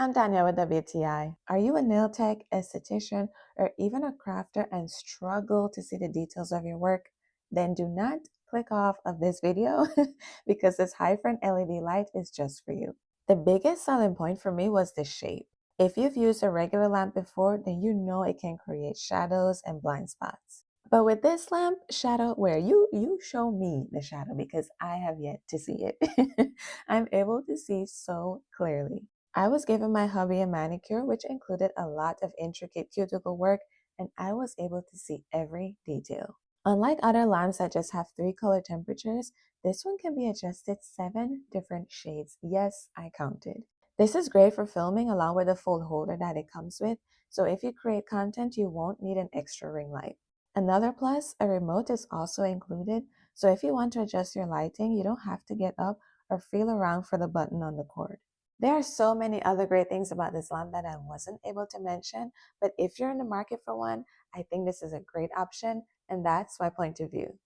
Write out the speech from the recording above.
I'm Danielle with WTI. Are you a nail tech, esthetician, or even a crafter and struggle to see the details of your work? Then do not click off of this video because this high front LED light is just for you. The biggest selling point for me was the shape. If you've used a regular lamp before, then you know it can create shadows and blind spots. But with this lamp, shadow where you show me the shadow because I have yet to see it. I'm able to see so clearly. I was given my hubby a manicure, which included a lot of intricate cuticle work, and I was able to see every detail. Unlike other lamps that just have 3 color temperatures, this one can be adjusted 7 different shades. Yes, I counted. This is great for filming along with the full holder that it comes with, so if you create content, you won't need an extra ring light. Another plus, a remote is also included, so if you want to adjust your lighting, you don't have to get up or feel around for the button on the cord. There are so many other great things about this lamp that I wasn't able to mention, but if you're in the market for one, I think this is a great option, and that's my point of view.